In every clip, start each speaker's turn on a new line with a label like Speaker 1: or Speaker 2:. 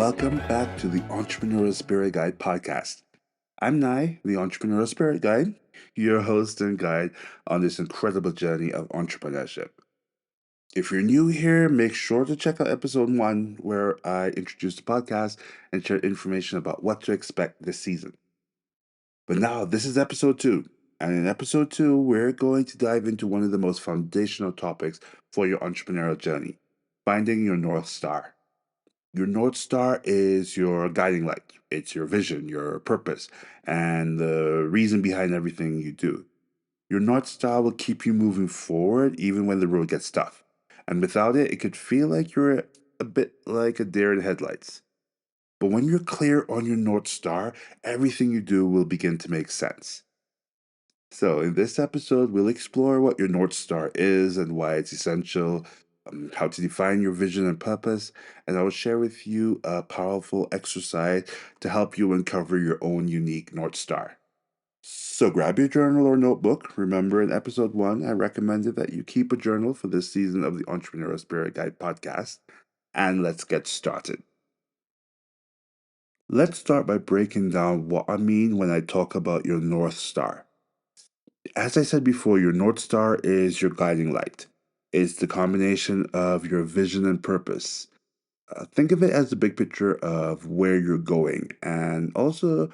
Speaker 1: Welcome back to the Entrepreneurial Spirit Guide Podcast. I'm Nai, the Entrepreneurial Spirit Guide, your host and guide on this incredible journey of entrepreneurship. If you're new here, make sure to check out episode 1, where I introduce the podcast and share information about what to expect this season. But now, this is episode 2. And in episode 2, we're going to dive into one of the most foundational topics for your entrepreneurial journey: finding your North Star. Your North Star is your guiding light. It's your vision, your purpose, and the reason behind everything you do. Your North Star will keep you moving forward even when the road gets tough. And without it, it could feel like you're a bit like a deer in headlights. But when you're clear on your North Star, everything you do will begin to make sense. So, in this episode, we'll explore what your North Star is and why it's essential, how to define your vision and purpose, and I will share with you a powerful exercise to help you uncover your own unique North Star. So, grab your journal or notebook. Remember, in episode 1, I recommended that you keep a journal for this season of the Entrepreneurial Spirit Guide podcast, and let's get started. Let's start by breaking down what I mean when I talk about your North Star. As I said before, your North Star is your guiding light. It's the combination of your vision and purpose. Think of it as the big picture of where you're going, and also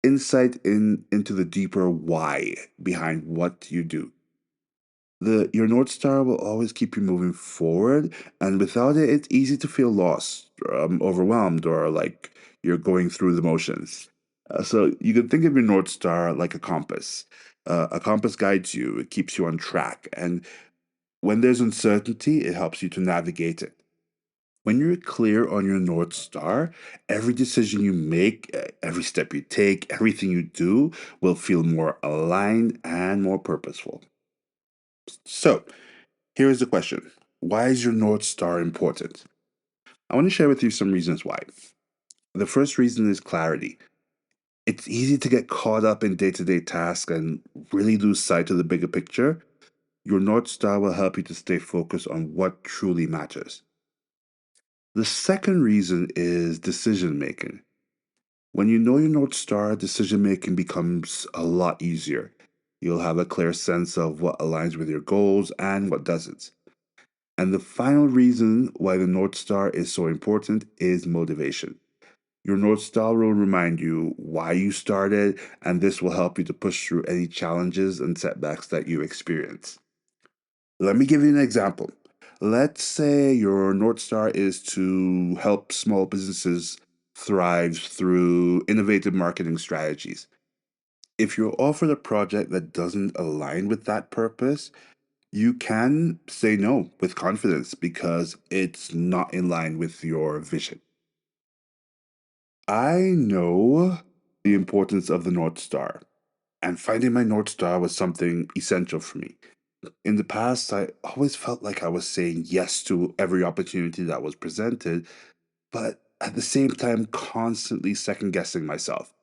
Speaker 1: insight into the deeper why behind what you do. Your North Star will always keep you moving forward, and without it, it's easy to feel lost, overwhelmed, or like you're going through the motions. So you can think of your North Star like a compass. A compass guides you; it keeps you on track, and when there's uncertainty, it helps you to navigate it. When you're clear on your North Star, every decision you make, every step you take, everything you do will feel more aligned and more purposeful. So, here is the question: why is your North Star important? I want to share with you some reasons why. The first reason is clarity. It's easy to get caught up in day to day tasks and really lose sight of the bigger picture. Your North Star will help you to stay focused on what truly matters. The second reason is decision making. When you know your North Star, decision making becomes a lot easier. You'll have a clear sense of what aligns with your goals and what doesn't. And the final reason why the North Star is so important is motivation. Your North Star will remind you why you started, and this will help you to push through any challenges and setbacks that you experience. Let me give you an example. Let's say your North Star is to help small businesses thrive through innovative marketing strategies. If you're offered a project that doesn't align with that purpose, you can say no with confidence because it's not in line with your vision. I know the importance of the North Star, and finding my North Star was something essential for me. In the past, I always felt like I was saying yes to every opportunity that was presented, but at the same time, constantly second guessing myself.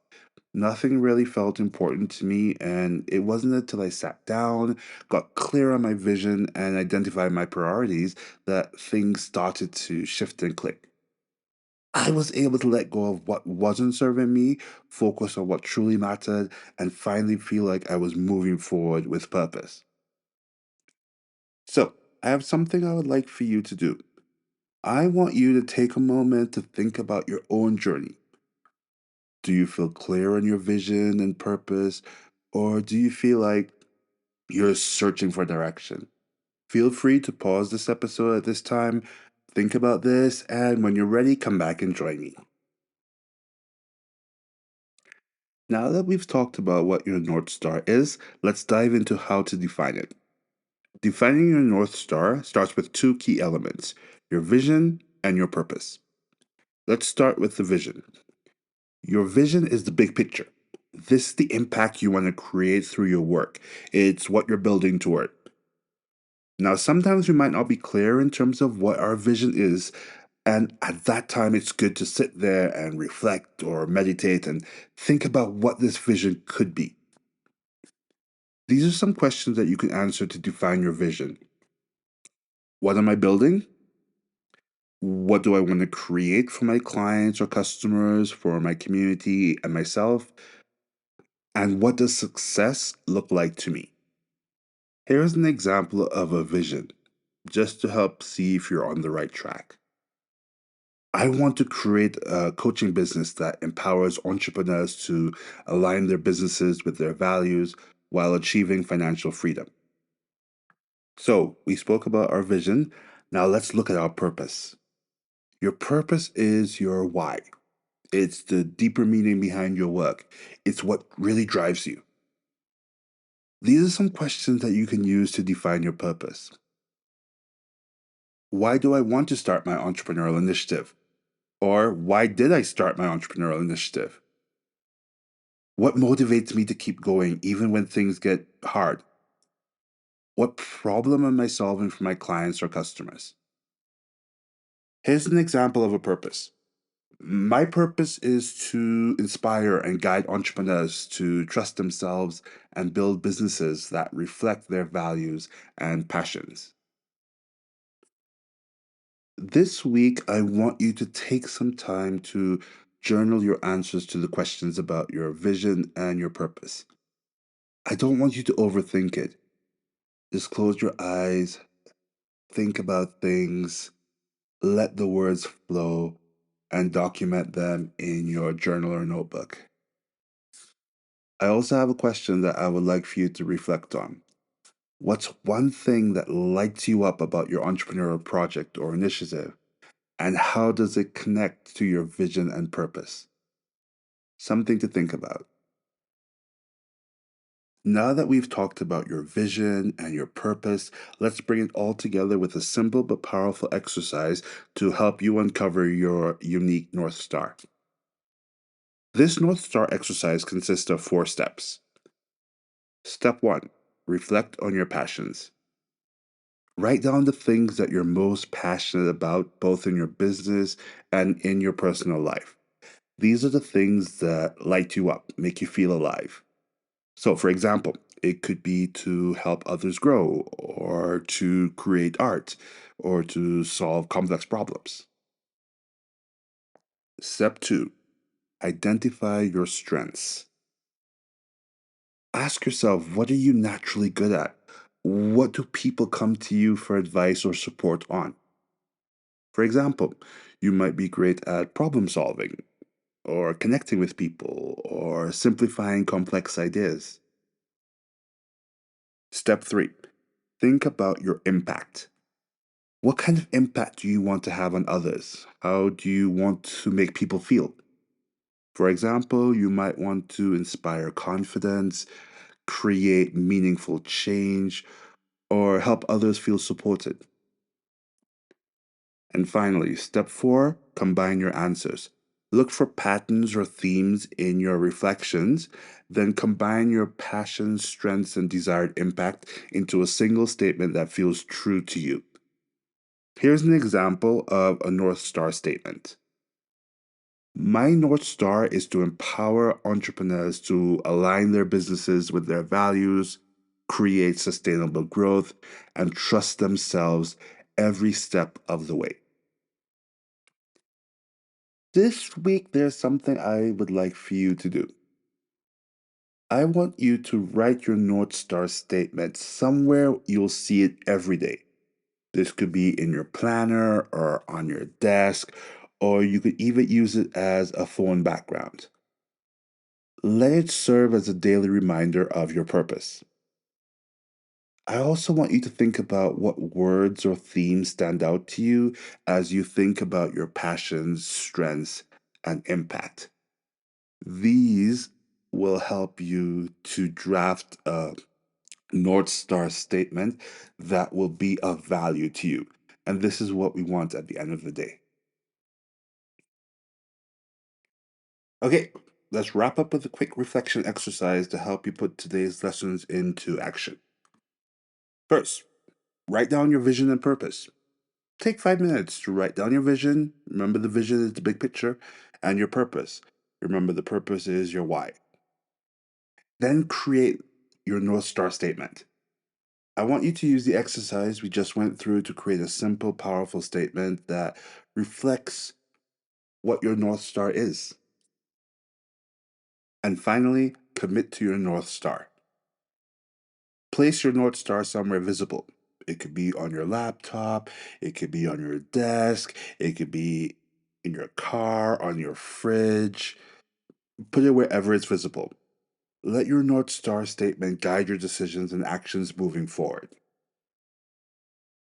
Speaker 1: Nothing really felt important to me, and it wasn't until I sat down, got clear on my vision, and identified my priorities that things started to shift and click. I was able to let go of what wasn't serving me, focus on what truly mattered, and finally feel like I was moving forward with purpose. So, I have something I would like for you to do. I want you to take a moment to think about your own journey. Do you feel clear on your vision and purpose, or do you feel like you're searching for direction? Feel free to pause this episode at this time, think about this, and when you're ready, come back and join me. Now that we've talked about what your North Star is, let's dive into how to define it. Defining your North Star starts with two key elements: your vision and your purpose. Let's start with the vision. Your vision is the big picture. This is the impact you want to create through your work. It's what you're building toward. Now, sometimes we might not be clear in terms of what our vision is, and at that time, it's good to sit there and reflect or meditate and think about what this vision could be. These are some questions that you can answer to define your vision. What am I building? What do I want to create for my clients or customers, for my community and myself? And what does success look like to me? Here's an example of a vision, just to help see if you're on the right track. I want to create a coaching business that empowers entrepreneurs to align their businesses with their values while achieving financial freedom. So, we spoke about our vision. Now, let's look at our purpose. Your purpose is your why. It's the deeper meaning behind your work. It's what really drives you. These are some questions that you can use to define your purpose. Why do I want to start my entrepreneurial initiative? Or why did I start my entrepreneurial initiative? What motivates me to keep going even when things get hard? What problem am I solving for my clients or customers? Here's an example of a purpose. My purpose is to inspire and guide entrepreneurs to trust themselves and build businesses that reflect their values and passions. This week, I want you to take some time to journal your answers to the questions about your vision and your purpose. I don't want you to overthink it. Just close your eyes, think about things, let the words flow, and document them in your journal or notebook. I also have a question that I would like for you to reflect on. What's one thing that lights you up about your entrepreneurial project or initiative, and how does it connect to your vision and purpose? Something to think about. Now that we've talked about your vision and your purpose, let's bring it all together with a simple but powerful exercise to help you uncover your unique North Star. This North Star exercise consists of 4 steps. Step 1, reflect on your passions. Write down the things that you're most passionate about, both in your business and in your personal life. These are the things that light you up, make you feel alive. So, for example, it could be to help others grow, or to create art, or to solve complex problems. Step 2, identify your strengths. Ask yourself, what are you naturally good at? What do people come to you for advice or support on? For example, you might be great at problem solving, or connecting with people, or simplifying complex ideas. Step 3, think about your impact. What kind of impact do you want to have on others? How do you want to make people feel? For example, you might want to inspire confidence, create meaningful change, or help others feel supported. And finally, step 4, combine your answers. Look for patterns or themes in your reflections, then combine your passions, strengths, and desired impact into a single statement that feels true to you. Here's an example of a North Star statement. My North Star is to empower entrepreneurs to align their businesses with their values, create sustainable growth, and trust themselves every step of the way. This week, there's something I would like for you to do. I want you to write your North Star statement somewhere you'll see it every day. This could be in your planner or on your desk, or you could even use it as a phone background. Let it serve as a daily reminder of your purpose. I also want you to think about what words or themes stand out to you as you think about your passions, strengths, and impact. These will help you to draft a North Star statement that will be of value to you. And this is what we want at the end of the day. Okay, let's wrap up with a quick reflection exercise to help you put today's lessons into action. First, write down your vision and purpose. Take 5 minutes to write down your vision. Remember, the vision is the big picture, and your purpose. Remember, the purpose is your why. Then create your North Star statement. I want you to use the exercise we just went through to create a simple, powerful statement that reflects what your North Star is. And finally, commit to your North Star. Place your North Star somewhere visible. It could be on your laptop, it could be on your desk, it could be in your car, on your fridge. Put it wherever it's visible. Let your North Star statement guide your decisions and actions moving forward.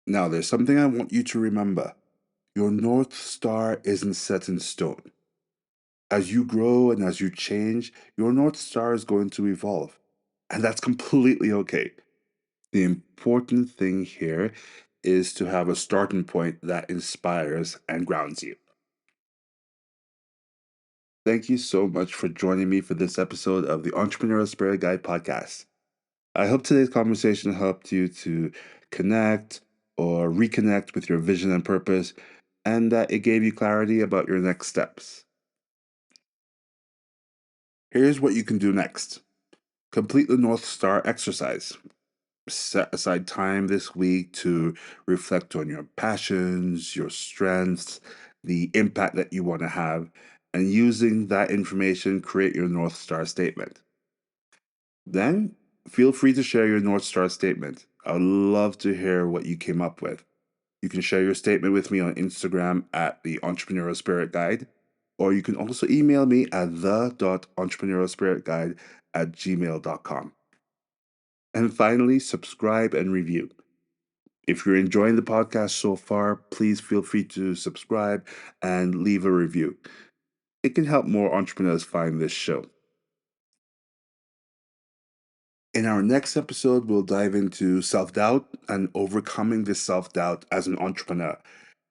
Speaker 1: Now, there's something I want you to remember. Your North Star isn't set in stone. As you grow and as you change, your North Star is going to evolve. And that's completely okay. The important thing here is to have a starting point that inspires and grounds you. Thank you so much for joining me for this episode of the Entrepreneurial Spirit Guide Podcast. I hope today's conversation helped you to connect or reconnect with your vision and purpose, and that it gave you clarity about your next steps. Here's what you can do next. Complete the North Star exercise. Set aside time this week to reflect on your passions, your strengths, the impact that you want to have, and using that information, create your North Star statement. Then, feel free to share your North Star statement. I would love to hear what you came up with. You can share your statement with me on Instagram at the Entrepreneurial Spirit Guide, or you can also email me at the.entrepreneurialspiritguide@gmail.com. And finally, subscribe and review. If you're enjoying the podcast so far, please feel free to subscribe and leave a review. It can help more entrepreneurs find this show. In our next episode, we'll dive into self doubt and overcoming this self doubt as an entrepreneur.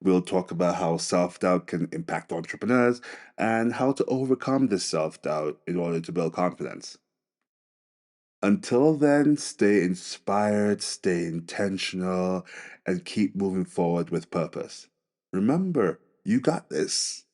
Speaker 1: We'll talk about how self doubt can impact entrepreneurs and how to overcome this self doubt in order to build confidence. Until then, stay inspired, stay intentional, and keep moving forward with purpose. Remember, you got this.